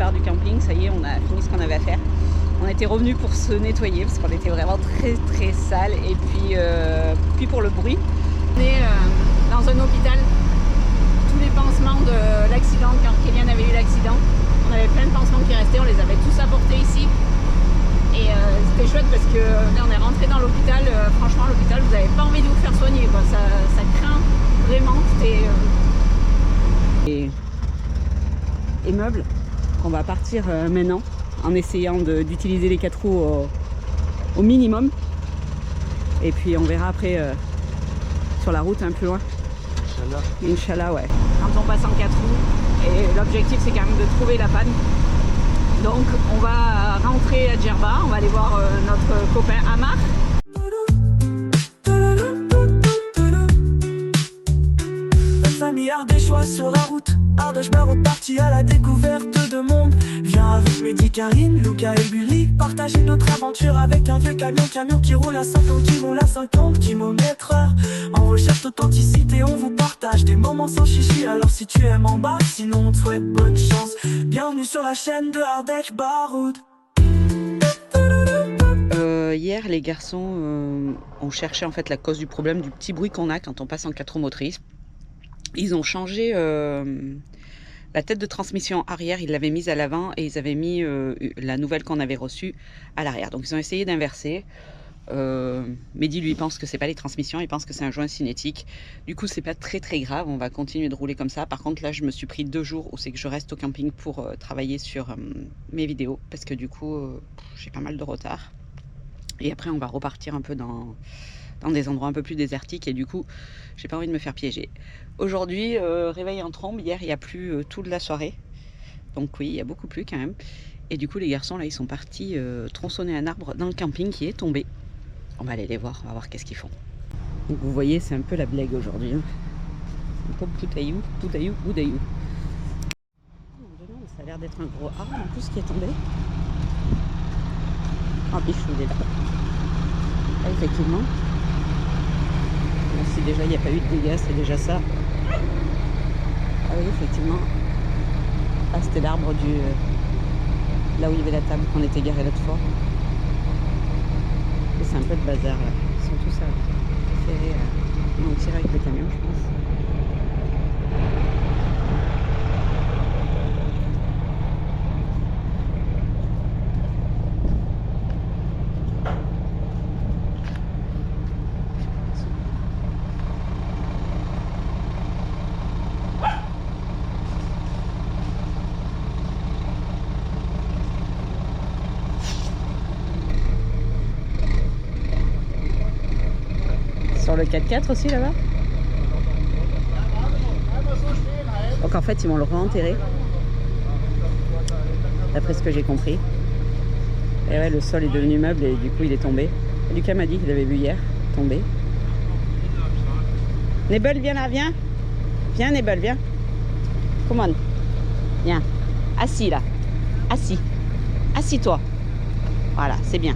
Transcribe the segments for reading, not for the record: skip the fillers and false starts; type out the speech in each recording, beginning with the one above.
départ du camping, ça y est, on a fini ce qu'on avait à faire. On était revenus pour se nettoyer parce qu'on était vraiment très sale. Et puis pour le bruit, on est dans un hôpital. Tous les pansements de l'accident, quand Kélian avait eu l'accident, on avait plein de pansements qui restaient, on les avait tous apportés ici. Et c'était chouette parce que là, on est rentré dans l'hôpital. Franchement, l'hôpital, vous n'avez pas envie de vous faire soigner, quoi. Ça craint vraiment. Et meubles, on va partir maintenant en essayant d'utiliser les 4 roues au minimum. Et puis on verra après sur la route un peu plus loin. Inch'Allah, ouais. Quand on passe en 4 roues, et l'objectif c'est quand même de trouver la panne. Donc on va rentrer à Djerba, on va aller voir notre copain Amar. Notre famille ardéchoise sur la route. Ardèche me reparti à la découverte de monde. Viens avec Mehdi, Karine, Luca et Bully partager notre aventure avec un vieux camion qui roule à 50, qui roule à 50 km/h. En recherche d'authenticité, on vous partage des moments sans chichi. Alors si tu aimes en bas, sinon on te souhaite bonne chance. Bienvenue sur la chaîne de Ardèche Baroud. Hier, les garçons ont cherché en fait la cause du problème du petit bruit qu'on a quand on passe en 4 roues motrices. Ils ont changé la tête de transmission arrière, ils l'avaient mise à l'avant et ils avaient mis la nouvelle qu'on avait reçue à l'arrière. Donc ils ont essayé d'inverser. Mehdi lui pense que c'est pas les transmissions, il pense que c'est un joint cinétique. Du coup c'est pas très grave, on va continuer de rouler comme ça. Par contre là je me suis pris 2 jours où c'est que je reste au camping pour travailler sur mes vidéos parce que du coup j'ai pas mal de retard. Et après on va repartir un peu dans des endroits un peu plus désertiques et du coup j'ai pas envie de me faire piéger. Aujourd'hui réveil en trombe, hier il y a plu toute la soirée, donc oui il y a beaucoup plu quand même. Et du coup les garçons là ils sont partis tronçonner un arbre dans le camping qui est tombé. On va aller les voir, on va voir qu'est-ce qu'ils font. Donc vous voyez c'est un peu la blague aujourd'hui, hein. Un peu poutaillou, boudaillou. Ça a l'air d'être un gros arbre en plus qui est tombé. Ah bichou il est là. Là effectivement. Même si déjà il n'y a pas eu de dégâts, c'est déjà ça. Ah oui effectivement. Ah c'était l'arbre du là où il y avait la table qu'on était garé l'autre fois. Et c'est un peu de bazar là. Ils sont tous préférés mentir avec le camion je pense. Sur le 4x4 aussi là-bas. Donc en fait ils vont le réenterrer. D'après ce que j'ai compris. Et ouais le sol est devenu meuble et du coup il est tombé. Et Lucas m'a dit qu'il l'avait vu hier tomber. Nebel viens là, viens. Viens Nebel, viens. Come on. Viens. Assis là. Assis. Assis-toi. Voilà, c'est bien.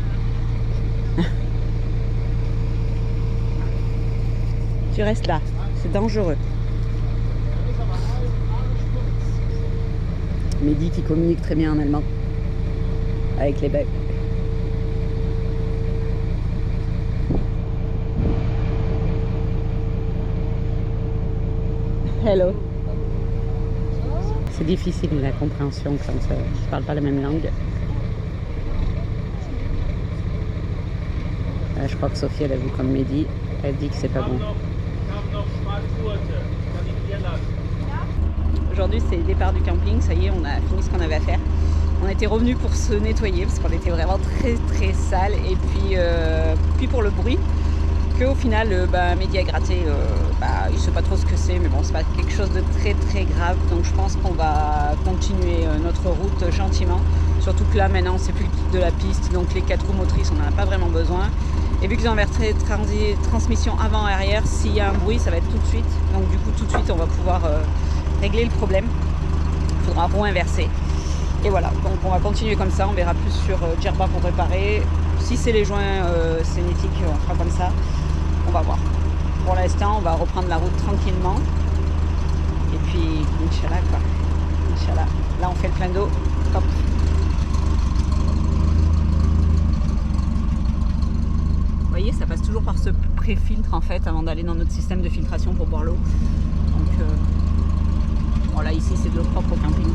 Tu restes là, c'est dangereux. Mehdi qui communique très bien en allemand avec les bébés. Hello. C'est difficile la compréhension quand je ne parle pas la même langue. Je crois que Sophie elle a vu comme Mehdi, elle dit que c'est pas bon. Aujourd'hui c'est le départ du camping, ça y est on a fini ce qu'on avait à faire. On était revenus pour se nettoyer parce qu'on était vraiment très sale et puis pour le bruit qu'au final Mehdi a gratté, il sait pas trop ce que c'est mais bon c'est pas quelque chose de très grave donc je pense qu'on va continuer notre route gentiment. Surtout que là maintenant c'est plus de la piste donc les 4 roues motrices on n'en a pas vraiment besoin. Et vu qu'ils ont inversé transmission avant et arrière, s'il y a un bruit, ça va être tout de suite. Donc du coup, tout de suite, on va pouvoir régler le problème. Il faudra inverser. Et voilà, donc on va continuer comme ça. On verra plus sur Djerba pour réparer. Si c'est les joints cinétiques, on fera comme ça. On va voir. Pour l'instant, on va reprendre la route tranquillement. Et puis, Inch'Allah, quoi. Inch'Allah. Là, on fait le plein d'eau. top. Vous voyez, ça passe toujours par ce pré-filtre en fait avant d'aller dans notre système de filtration pour boire l'eau. Donc voilà, ici c'est de l'eau propre au camping.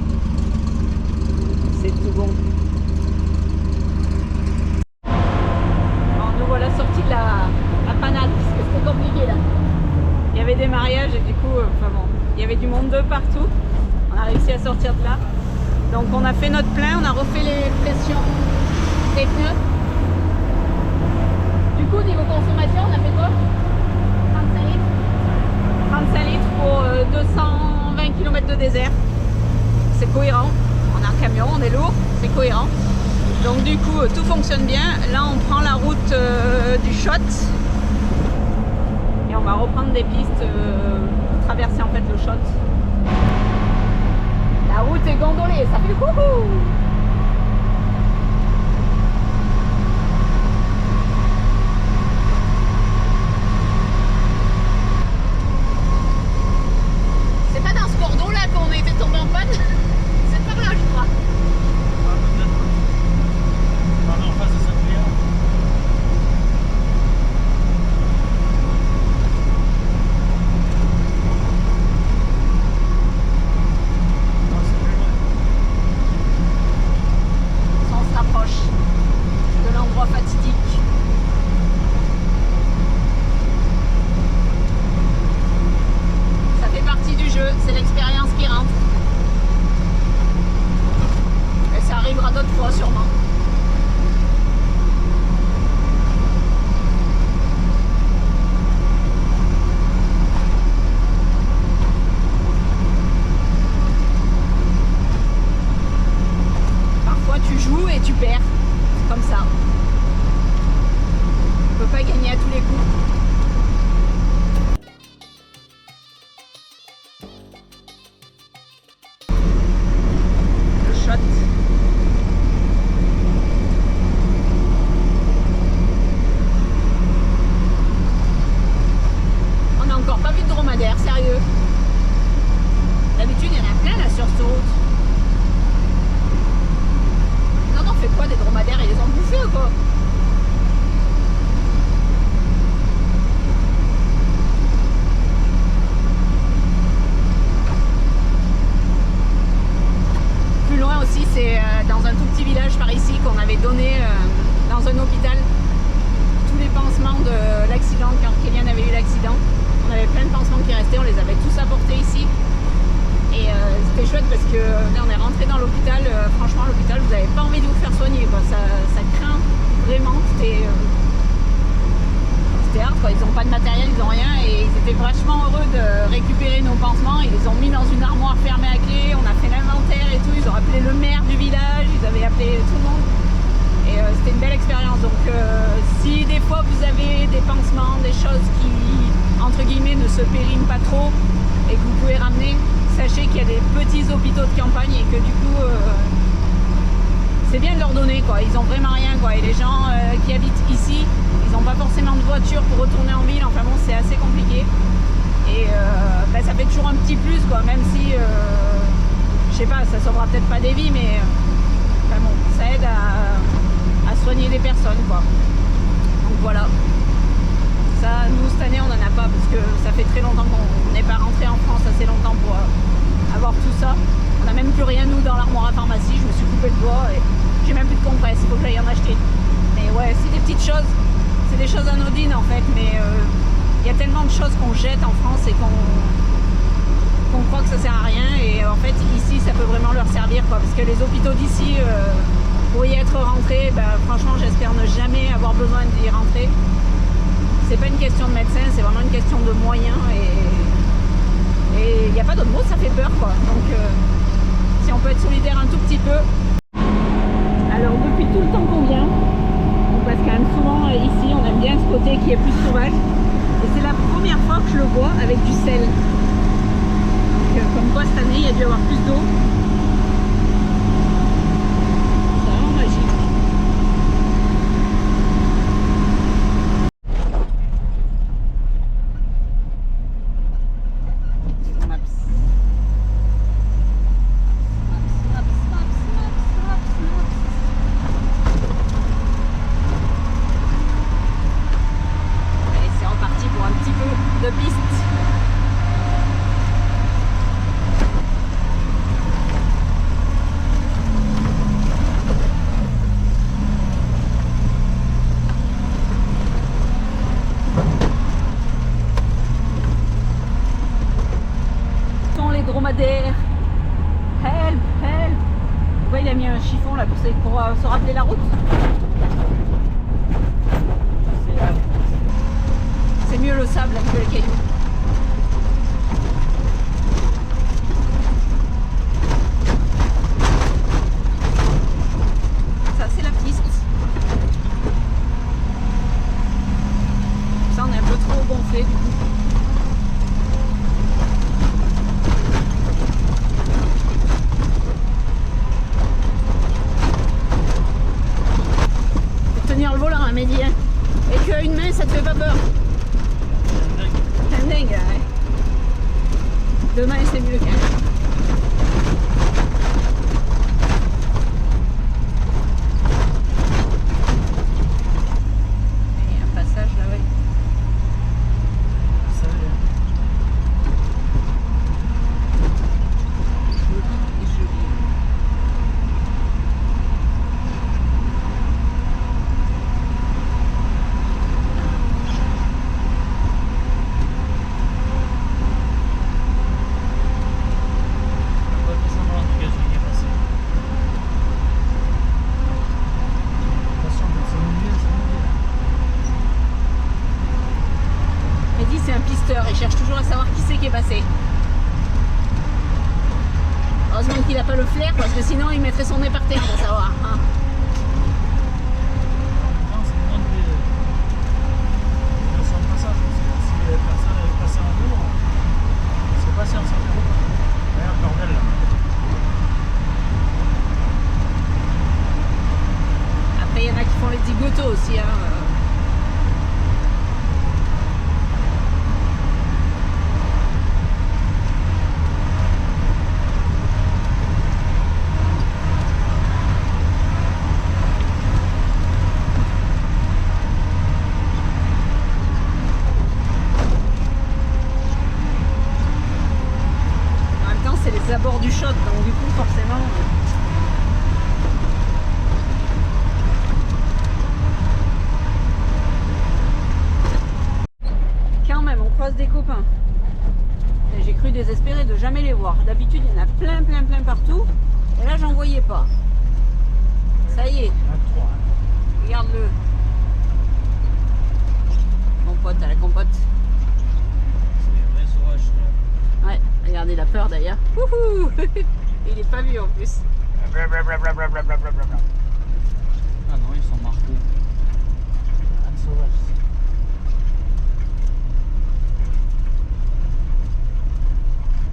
C'est tout bon. Alors nous voilà sortis de la panade parce que c'était compliqué là. Il y avait des mariages et du coup, enfin bon, il y avait du monde de partout. On a réussi à sortir de là. Donc on a fait notre plein, on a refait les pressions des pneus. Du coup, niveau consommation, on a fait quoi? 35 litres. 35 litres pour 220 km de désert. C'est cohérent. On a un camion, on est lourd, c'est cohérent. Donc du coup, tout fonctionne bien. Là, on prend la route du Shot. Et on va reprendre des pistes pour traverser en fait le Shot. La route est gondolée, ça fait coucou! C'est pas dans ce cordon là qu'on était tombé en panne? C'est par là, je crois. En face de cette rivière. On se rapproche de l'endroit fatidique. Ça fait partie du jeu, c'est l'expérience qui rentre. Et ça arrivera d'autres fois sûrement. Parfois tu joues et tu perds, comme ça. On peut pas gagner à tous les coups. Le Shot. On n'a encore pas vu de dromadaire, sérieux. D'habitude, il y en a plein là sur cette route. Non, non, on fait quoi des dromadaires? Ils les ont bouffés ou quoi? Plus loin aussi, c'est dans un tout petit village par ici qu'on avait donné dans un hôpital tous les pansements de l'accident quand Kélian avait eu l'accident. On avait plein de pansements qui restaient, on les avait tous apportés ici. Et c'était chouette parce que là on est rentré dans l'hôpital, franchement l'hôpital vous n'avez pas envie de vous faire soigner quoi. Ça craint vraiment, c'était hard quoi. Ils n'ont pas de matériel, ils n'ont rien et ils étaient vachement heureux de récupérer nos pansements. Ils les ont mis dans une armoire fermée à clé, on a fait l'inventaire et tout, ils ont appelé le maire du village, ils avaient appelé tout le monde. Et c'était une belle expérience. Donc si des fois vous avez des pansements, des choses qui entre guillemets ne se périment pas trop et que vous pouvez ramener, sachez qu'il y a des petits hôpitaux de campagne et que du coup c'est bien de leur donner quoi. Ils ont vraiment rien quoi. Et les gens qui habitent ici, ils n'ont pas forcément de voiture pour retourner en ville. Enfin bon, c'est assez compliqué. Et ça fait toujours un petit plus quoi. Même si je sais pas, ça sauvera peut-être pas des vies, mais bon, ça aide à soigner des personnes quoi. Donc voilà. Ça, nous cette année on n'en a pas parce que ça fait très longtemps qu'on n'est pas rentré en France assez longtemps pour avoir tout ça. On n'a même plus rien nous dans l'armoire à pharmacie, je me suis coupé le doigt et j'ai même plus de compresse, il faut que j'aille en acheter. Mais ouais, c'est des petites choses, c'est des choses anodines en fait, mais il y a tellement de choses qu'on jette en France et qu'on croit que ça sert à rien et en fait ici ça peut vraiment leur servir quoi, parce que les hôpitaux d'ici pour y être rentrés, franchement j'espère ne jamais avoir besoin d'y rentrer. C'est pas une question de médecin, c'est vraiment une question de moyens et il n'y a pas d'autre mot, ça fait peur quoi. Donc si on peut être solidaire un tout petit peu. Alors depuis tout le temps qu'on vient, on passe quand même souvent ici, on aime bien ce côté qui est plus sauvage. Et c'est la première fois que je le vois avec du sel. Donc comme quoi cette année il y a dû y avoir plus d'eau. C'est vraiment magique. il a mis un chiffon là pour se rappeler la route. C'est mieux le sable que les cailloux. Ça c'est la piste. Ça on est un peu trop gonflé du coup. Tenir le volant, hein, Mehdi, hein. Et qu'à une main, ça te fait pas peur. C'est un dingue, ouais. Deux mains, c'est mieux quand même. Il y a un passage là, ouais. Ça y est. Joli. On va faire semblant de gazouiller passer. Attention, dans ce milieu, c'est mouillé. Mehdi, c'est un pisteur, il cherche toujours à savoir qui c'est qui est passé. Heureusement qu'il n'a pas le flair parce que sinon il mettrait son nez par terre pour savoir. Hein. Non, c'est une bonne idée. Il y a son passage aussi. Si personne avait passé en haut, c'est passé en centre. Regarde le bordel là. Après, il y en a qui font les zigotos aussi. Hein. En même temps, c'est les abords du shot, donc du coup, forcément. Quand même, on croise des copains. Et j'ai cru désespérer de jamais les voir. D'habitude, il y en a plein partout. Et là, j'en voyais pas. Ça y est, 23, hein. regarde-le. Mon pote à la compote. C'est un vrai sauvage. Ouais, regardez la peur d'ailleurs. Wouhou. Il est pas vu en plus. Ah non, ils sont marqués. Un sauvage.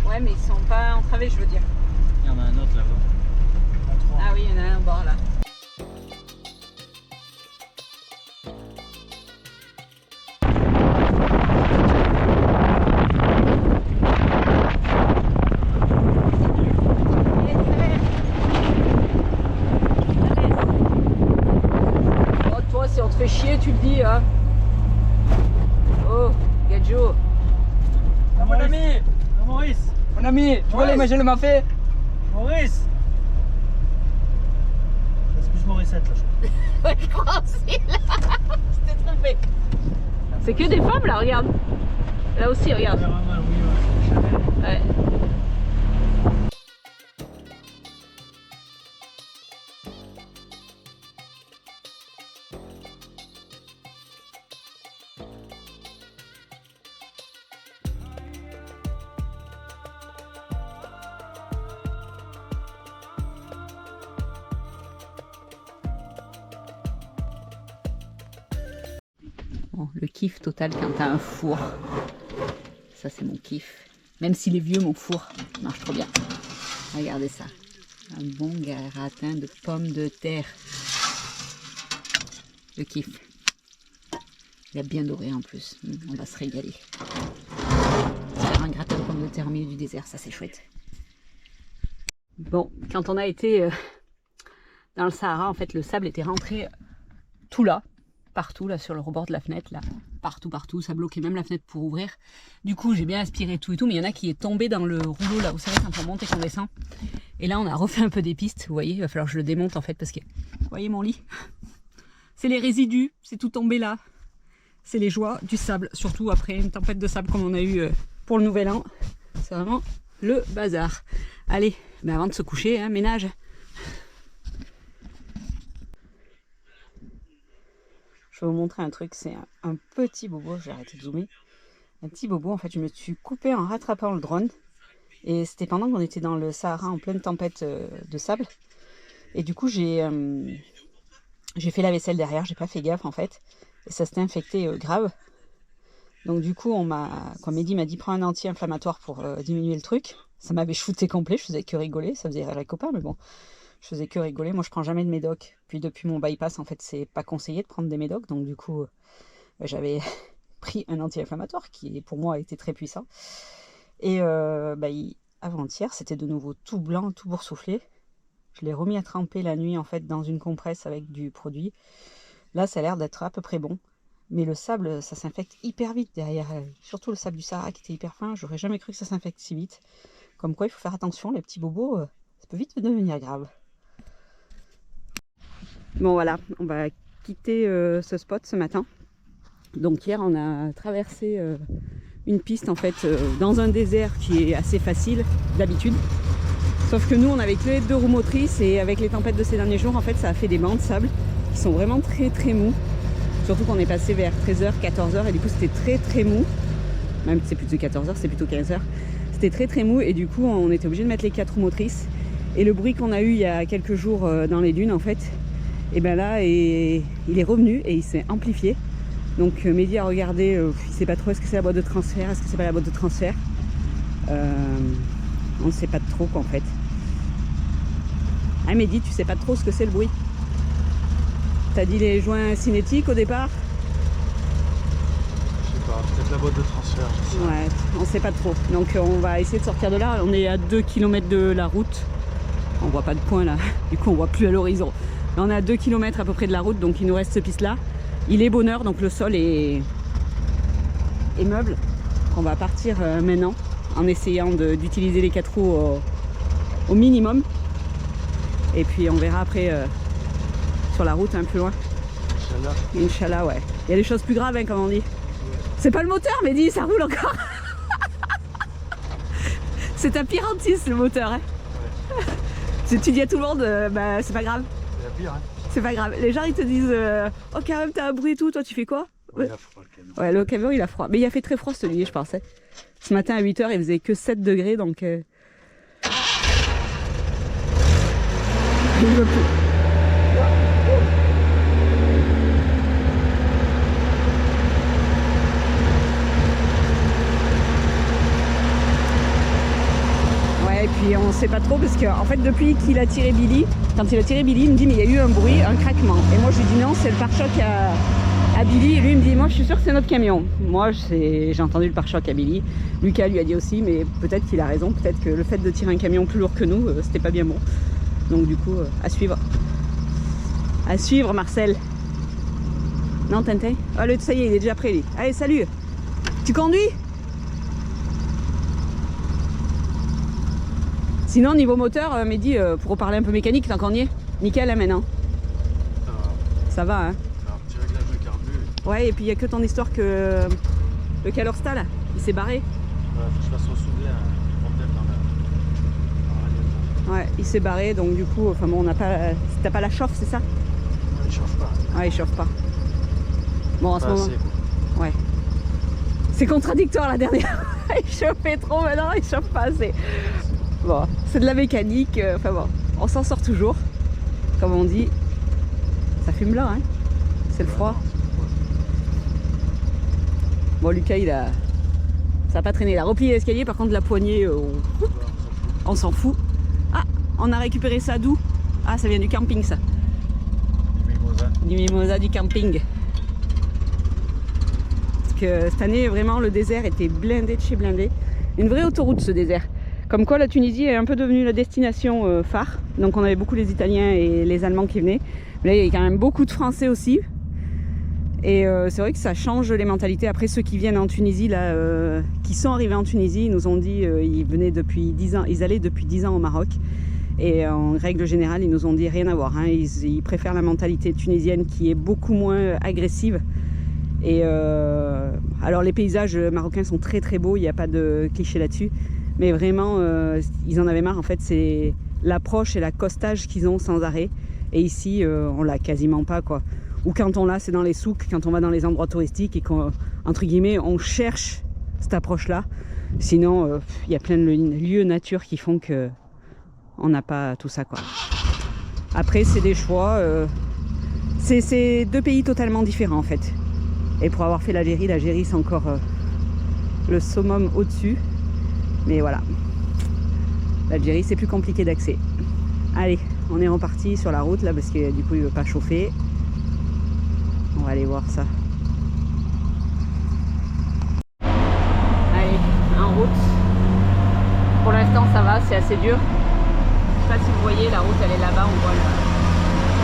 Ouais, mais ils sont pas entravés, je veux dire. Il y en a un autre là-bas. 23. Ah oui, il y en a un bord là. Oh, toi, si on te fait chier, tu le dis, hein. Oh, Gadjo. Ah, mon ami! Ah, Maurice! Mon ami, tu vois l'image m'a fait? Maurice! C'est plus Mauricette là, je crois. Ouais, je crois aussi, là. Je t'ai trompé. C'est que des femmes, là, regarde. Là aussi, regarde. Oui, ouais. Ouais. Bon, le kiff total quand t'as un four. Ça, c'est mon kiff. Même s'il est vieux, mon four marche trop bien. Regardez ça. Un bon gratin de pommes de terre. Le kiff. Il a bien doré en plus. On va se régaler. Se faire un gratin de pommes de terre au milieu du désert, ça c'est chouette. Bon, quand on a été dans le Sahara, en fait, le sable était rentré tout là. Partout là sur le rebord de la fenêtre là, partout, ça bloquait même la fenêtre pour ouvrir. Du coup j'ai bien aspiré tout et tout, mais il y en a qui est tombé dans le rouleau là, vous savez quand on monte et qu'on descend. Et là on a refait un peu des pistes, vous voyez, il va falloir que je le démonte en fait parce que, vous voyez mon lit, c'est les résidus, c'est tout tombé là. C'est les joies du sable, surtout après une tempête de sable comme on a eu pour le nouvel an. C'est vraiment le bazar. Allez, mais avant de se coucher, hein, ménage. Je vais vous montrer un truc, c'est un petit bobo, je vais arrêter de zoomer. Un petit bobo, en fait, je me suis coupé en rattrapant le drone. Et c'était pendant qu'on était dans le Sahara en pleine tempête de sable. Et du coup, j'ai fait la vaisselle derrière, j'ai pas fait gaffe en fait. Et ça s'était infecté grave. Donc du coup, quand Mehdi m'a dit prends un anti-inflammatoire pour diminuer le truc, ça m'avait shooté complet, je faisais que rigoler, ça faisait rire les copains, mais bon, je faisais que rigoler. Moi, je prends jamais de médoc. Puis depuis mon bypass, en fait, c'est pas conseillé de prendre des médocs. Donc du coup, j'avais pris un anti-inflammatoire qui pour moi a été très puissant. Et avant-hier, c'était de nouveau tout blanc, tout boursouflé. Je l'ai remis à tremper la nuit en fait dans une compresse avec du produit. Là, ça a l'air d'être à peu près bon. Mais le sable, ça s'infecte hyper vite derrière. Surtout le sable du Sahara qui était hyper fin. J'aurais jamais cru que ça s'infecte si vite. Comme quoi, il faut faire attention, les petits bobos, ça peut vite devenir grave. Bon voilà, on va quitter ce spot ce matin. Donc hier, on a traversé une piste en fait dans un désert qui est assez facile d'habitude. Sauf que nous, on avait que les 2 roues motrices et avec les tempêtes de ces derniers jours, en fait, ça a fait des bancs de sable qui sont vraiment très très mous. Surtout qu'on est passé vers 13h, 14h et du coup c'était très très mou. Même si c'est plutôt 14h, c'est plutôt 15h. C'était très très mou et du coup on était obligé de mettre les 4 roues motrices. Et le bruit qu'on a eu il y a quelques jours dans les dunes en fait, et ben là il est revenu et il s'est amplifié. Donc Mehdi a regardé, il ne sait pas trop est-ce que c'est la boîte de transfert, est-ce que c'est pas la boîte de transfert. On ne sait pas trop quoi en fait. Ah Mehdi, tu sais pas trop ce que c'est le bruit. T'as dit les joints cinétiques au départ? Je sais pas, peut-être la boîte de transfert. Ouais, on sait pas trop. Donc on va essayer de sortir de là. On est à 2 km de la route. On voit pas de point là, du coup on voit plus à l'horizon. On est à 2 km à peu près de la route, donc il nous reste cette piste là. Il est bonne heure, donc le sol est meuble. On va partir maintenant en essayant d'utiliser les 4 roues au minimum. Et puis on verra après sur la route un peu plus loin. Inch'Allah. Inch'Allah, ouais. Il y a des choses plus graves, hein, comme on dit. C'est pas le moteur, Mehdi, ça roule encore. C'est ta pire hantise, le moteur. Hein. Ouais. Si tu dis à tout le monde, bah c'est pas grave. C'est la pire, hein. C'est pas grave. Les gens ils te disent oh quand même t'as un bruit et tout, toi tu fais quoi? Ouais, il a froid le camion. Ouais, le camion il a froid. Mais il a fait très froid cette nuit, je pensais. Ce matin à 8h il faisait que 7 degrés donc. Il veut plus. Et puis on sait pas trop parce qu'en fait depuis qu'il a tiré Billy, quand il a tiré Billy il me dit mais il y a eu un bruit, un craquement. Et moi je lui dis non c'est le pare-choc à Billy et lui il me dit moi je suis sûr que c'est notre camion. Moi j'ai entendu le pare-choc à Billy, Lucas lui a dit aussi mais peut-être qu'il a raison, peut-être que le fait de tirer un camion plus lourd que nous c'était pas bien bon. Donc du coup à suivre. À suivre Marcel. Non Tintin? Allez ça y est il est déjà prêt lui. Allez salut. Tu conduis? Sinon, niveau moteur, Mehdi, pour reparler un peu mécanique, tant qu'on y est, nickel, hein, maintenant. Ça va, hein. C'est un petit réglage de carbu. Ouais, et puis il n'y a que ton histoire que le Calorsta, là, il s'est barré. Ouais, faut que je fasse ressouder un problème dans la radiateur. Ouais, il s'est barré, donc du coup, enfin bon, on n'a pas... T'as pas la chauffe, c'est ça? Ouais, il chauffe pas. Ouais, il chauffe pas. Bon, en ce moment... Assez, quoi. Ouais. C'est contradictoire, la dernière. Il chauffait trop, maintenant il chauffe pas assez. Bon, c'est de la mécanique, enfin bon, on s'en sort toujours. Comme on dit, ça fume là, hein. C'est le froid. Bon, Lucas, ça a pas traîné. Il a replié l'escalier, par contre, la poignée, on s'en fout. Ah, on a récupéré ça d'où? Ah, ça vient du camping, ça. Du mimosa. Du mimosa du camping. Parce que cette année, vraiment, le désert était blindé de chez blindé. Une vraie autoroute, ce désert. Comme quoi la Tunisie est un peu devenue la destination phare. Donc on avait beaucoup les Italiens et les Allemands qui venaient. Mais là il y a quand même beaucoup de Français aussi. Et c'est vrai que ça change les mentalités. Après ceux qui viennent en Tunisie, là, qui sont arrivés en Tunisie, ils nous ont dit ils venaient depuis 10 ans, ils allaient depuis 10 ans au Maroc. Et en règle générale, ils nous ont dit rien à voir. Hein. Ils préfèrent la mentalité tunisienne qui est beaucoup moins agressive. Et alors les paysages marocains sont très très beaux, il n'y a pas de cliché là-dessus. Mais vraiment, ils en avaient marre. En fait, c'est l'approche et l'accostage qu'ils ont sans arrêt. Et ici, on l'a quasiment pas, quoi. ou quand on l'a, c'est dans les souks, quand on va dans les endroits touristiques et qu'entre guillemets, on cherche cette approche-là. Sinon, il y a plein de lieux nature qui font que on n'a pas tout ça, quoi. Après, c'est des choix. C'est deux pays totalement différents, en fait. Et pour avoir fait l'Algérie, c'est encore le summum au-dessus. Mais voilà. L'Algérie, c'est plus compliqué d'accès. Allez, on est reparti sur la route, là, parce que du coup, il ne veut pas chauffer. On va aller voir ça. Allez, en route. Pour l'instant, ça va, c'est assez dur. Je sais pas si vous voyez, la route, elle est là-bas. On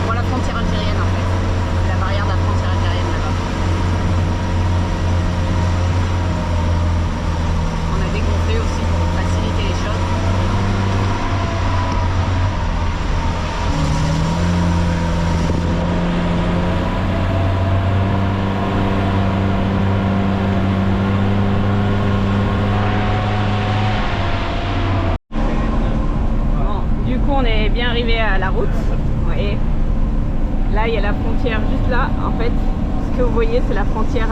voit la frontière algérienne, en fait. La barrière de la frontière algérienne, là-bas. On a dégonflé aussi pour faciliter les choses. On est bien arrivé à la route. Vous voyez, là il y a la frontière juste là. En fait, ce que vous voyez, c'est la frontière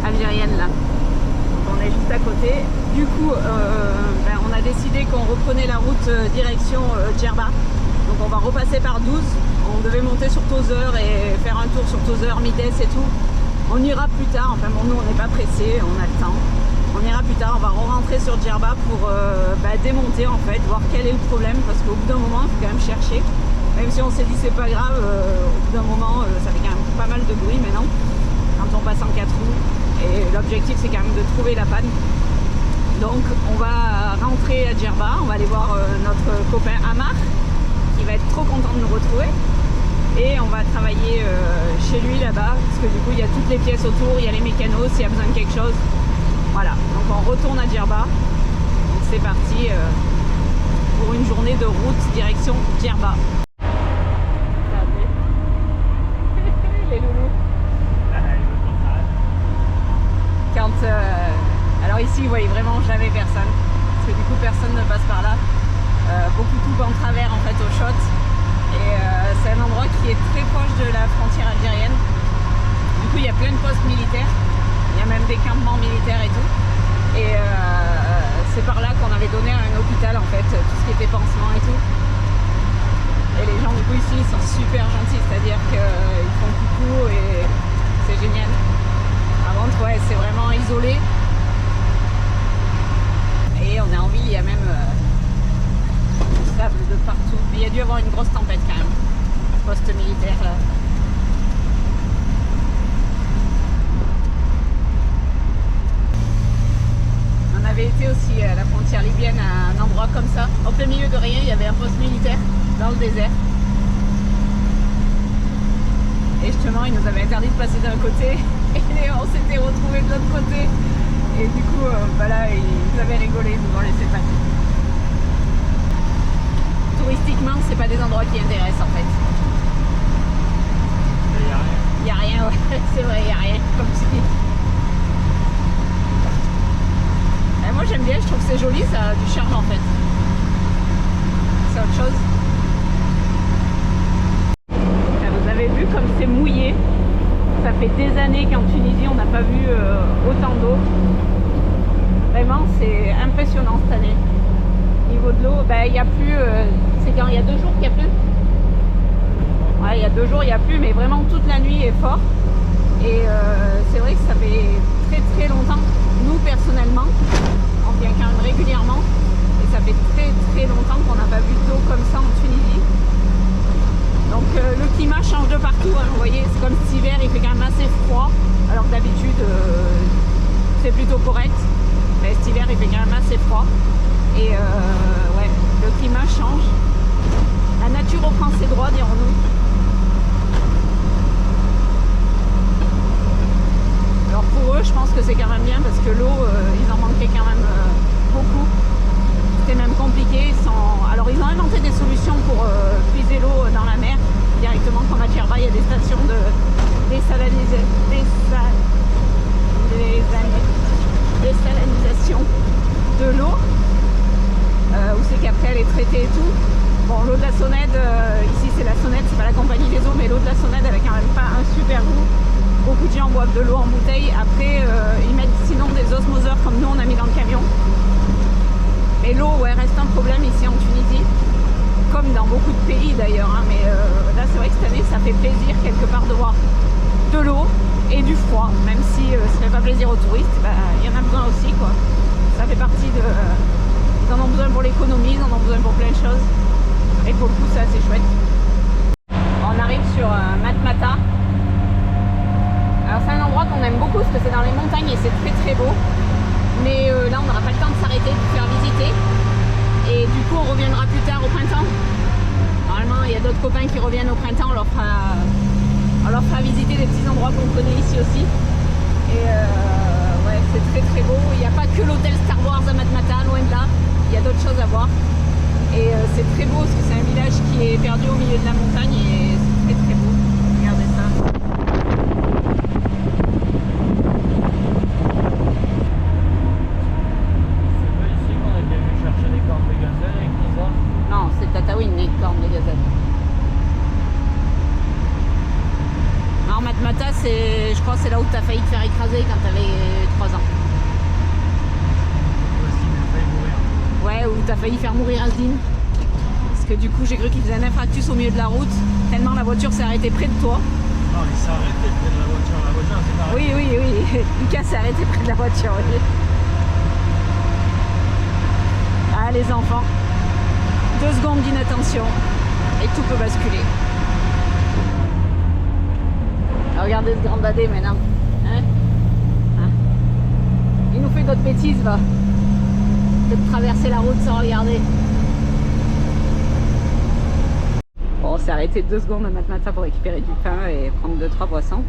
algérienne là. Donc on est juste à côté. Du coup, on a décidé qu'on reprenait la route direction Djerba. Donc on va repasser par 12. On devait monter sur Tozeur et faire un tour sur Tozeur, Mides et tout. On ira plus tard. Enfin bon, nous on n'est pas pressés, on a le temps. On ira plus tard, on va re-rentrer sur Djerba pour démonter en fait, voir quel est le problème, parce qu'au bout d'un moment, il faut quand même chercher. Même si on s'est dit c'est pas grave, au bout d'un moment, ça fait quand même pas mal de bruit maintenant, quand on passe en 4 roues. Et l'objectif c'est quand même de trouver la panne. Donc on va rentrer à Djerba, on va aller voir notre copain Amar, qui va être trop content de nous retrouver. Et on va travailler chez lui là-bas, parce que du coup il y a toutes les pièces autour, il y a les mécanos, s'il y a besoin de quelque chose. Voilà, donc on retourne à Djerba. Donc c'est parti pour une journée de route direction Djerba. Regardez. Les loulous. Alors ici, vous voyez vraiment jamais personne. Parce que du coup, personne ne passe par là. Beaucoup de tout en travers en fait au shot. Et c'est un endroit qui est très proche de la frontière algérienne. Du coup, il y a plein de postes militaires. Il y a même des campements militaires et tout. Et c'est par là qu'on avait donné à un hôpital en fait, tout ce qui était pansement et tout. Et les gens du coup ici ils sont super gentils, c'est-à-dire qu'ils font coucou et c'est génial. Par contre ouais, c'est vraiment isolé. Et on est en ville, il y a même du sable de partout. Mais il y a dû y avoir une grosse tempête quand même. Poste militaire là. On avait été aussi à la frontière libyenne à un endroit comme ça. En plein milieu de rien, il y avait un poste militaire dans le désert. Et justement, ils nous avaient interdit de passer d'un côté et on s'était retrouvés de l'autre côté. Et du coup, là, ils avaient rigolé, ils nous ont laissé passer. Touristiquement, c'est pas des endroits qui intéressent en fait. Il n'y a rien, ouais, c'est vrai, il n'y a rien, comme tu dis. Et moi j'aime bien, je trouve que c'est joli, ça a du charme en fait. C'est autre chose. Là, vous avez vu comme c'est mouillé. Ça fait des années qu'en Tunisie on n'a pas vu autant d'eau. Vraiment c'est impressionnant cette année. Niveau de l'eau, il n'y a plus, c'est quand il y a 2 jours qu'il n'y a plus. Ouais, il y a 2 jours il n'y a plus, mais vraiment toute la nuit est fort. Et c'est vrai que ça fait très très longtemps, nous personnellement, on vient quand même régulièrement. Et ça fait très très longtemps qu'on n'a pas vu d'eau comme ça en Tunisie. Donc le climat change de partout, hein, vous voyez, c'est comme cet hiver il fait quand même assez froid, alors que d'habitude c'est plutôt correct. Mais cet hiver il fait quand même assez froid. Et ouais, le climat change. La nature reprend ses droits, dirons-nous. Alors pour eux, je pense que c'est quand même bien parce que l'eau, ils en manquaient quand même beaucoup. C'était même compliqué. Alors ils ont inventé des solutions pour puiser l'eau dans la mer directement. Comme à Djerba, il y a des stations de désalinisation de l'eau. Où c'est qu'après elle est traitée et tout. Bon, l'eau de la Sonnette, ici c'est la Sonnette boivent de l'eau en bouteille. Après, ils mettent sinon des osmoseurs comme nous on a mis dans le camion. Mais l'eau, ouais, reste un problème ici en Tunisie, comme dans beaucoup de pays d'ailleurs. Hein, mais là, c'est vrai que cette année, ça fait plaisir quelque part de voir de l'eau et du froid, même si ça fait pas plaisir aux touristes. Il y en a besoin aussi, quoi. Ça fait partie de. Ils en ont besoin pour l'économie, ils en ont besoin pour plein de choses. Et pour le coup, c'est assez chouette. On arrive sur Matmata. Alors c'est un endroit qu'on aime beaucoup parce que c'est dans les montagnes et c'est très très beau. Mais là on n'aura pas le temps de s'arrêter, de faire visiter. Et du coup on reviendra plus tard au printemps. Normalement il y a d'autres copains qui reviennent au printemps, on leur fera visiter des petits endroits qu'on connaît ici aussi. Et ouais, c'est très très beau. Il n'y a pas que l'hôtel Star Wars à Matmata, loin de là. Il y a d'autres choses à voir. Et c'est très beau parce que c'est un village qui est perdu au milieu de la montagne et c'est très très beau. Regardez ça. C'est pas ici qu'on était venu chercher des cornes de gazelle avec Lisa? Non, c'est Tataouine, les cornes de gazelle. Alors Matmata, je crois que c'est là où tu as failli te faire écraser quand tu avais 3 ans. Aussi, il a failli mourir. Ouais, où tu as failli faire mourir Asdine. Parce que du coup, j'ai cru qu'il faisait un infarctus au milieu de la route, tellement la voiture s'est arrêtée près de toi. Non, il s'est arrêté près de la voiture s'est arrêtée. Oui. Lucas s'est arrêté près de la voiture, oui. Ah, les enfants. 2 secondes d'inattention et tout peut basculer. Ah, regardez ce grand dadé maintenant. Hein? Il nous fait d'autres bêtises, va. De traverser la route sans regarder. Bon, on s'est arrêté 2 secondes à Matmata pour récupérer du pain et prendre 2-3 boissons.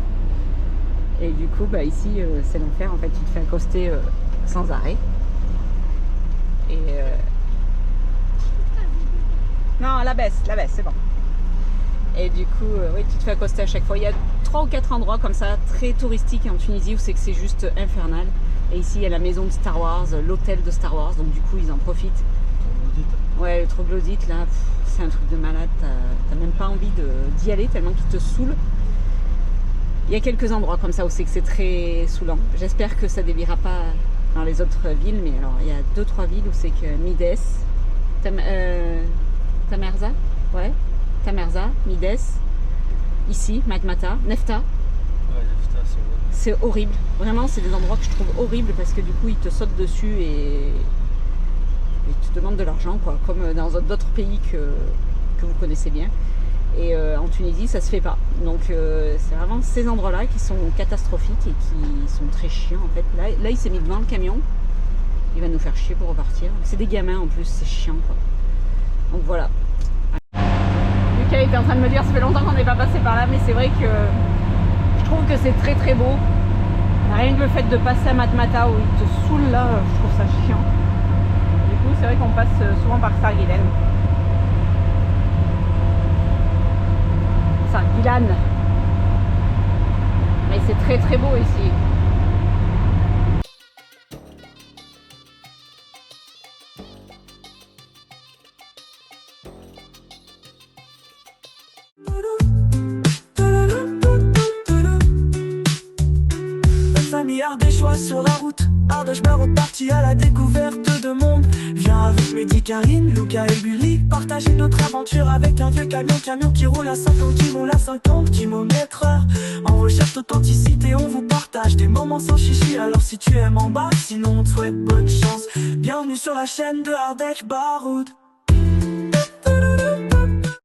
Et du coup, ici, c'est l'enfer. En fait, tu te fais accoster sans arrêt. Et non, la baisse, c'est bon. Et du coup, oui, tu te fais accoster à chaque fois. Il y a 3 ou 4 endroits comme ça, très touristiques en Tunisie, où c'est que c'est juste infernal. Et ici, il y a la maison de Star Wars, l'hôtel de Star Wars, donc du coup, ils en profitent. Ouais, le troglodyte, là, c'est un truc de malade. T'as même pas envie d'y aller tellement qu'il te saoule. Il y a quelques endroits comme ça où c'est que c'est très saoulant. J'espère que ça déviera pas dans les autres villes, mais alors, il y a 2-3 villes où c'est que Mides, Tamerza, ouais. Tamerza, Mides, ici, Matmata, Nefta. Ouais, Nefta, c'est vrai. C'est horrible. Vraiment, c'est des endroits que je trouve horribles parce que du coup, ils te sautent dessus et ils te demandent de l'argent, quoi, comme dans d'autres pays que vous connaissez bien. Et en Tunisie, ça se fait pas. Donc, c'est vraiment ces endroits-là qui sont catastrophiques et qui sont très chiants, en fait. Là, il s'est mis devant le camion. Il va nous faire chier pour repartir. C'est des gamins, en plus, c'est chiant, quoi. Donc, voilà. Lucas était en train de me dire, ça fait longtemps qu'on n'est pas passé par là, mais c'est vrai que je trouve que c'est très très beau. Rien que le fait de passer à Matmata où il te saoule là, je trouve ça chiant. Du coup, c'est vrai qu'on passe souvent par Sarguilan. Sarguilan. Mais c'est très très beau ici. Des choix sur la route, Ardèche me reparti à la découverte de monde. Viens avec Mehdi, Karine, Luca et Bully, partager notre aventure avec un vieux camion qui roule à 50, qui roule à 50 km/h. En recherche d'authenticité, on vous partage des moments sans chichi. Alors si tu aimes en bas, sinon on te souhaite bonne chance. Bienvenue sur la chaîne de Ardèche Baroud.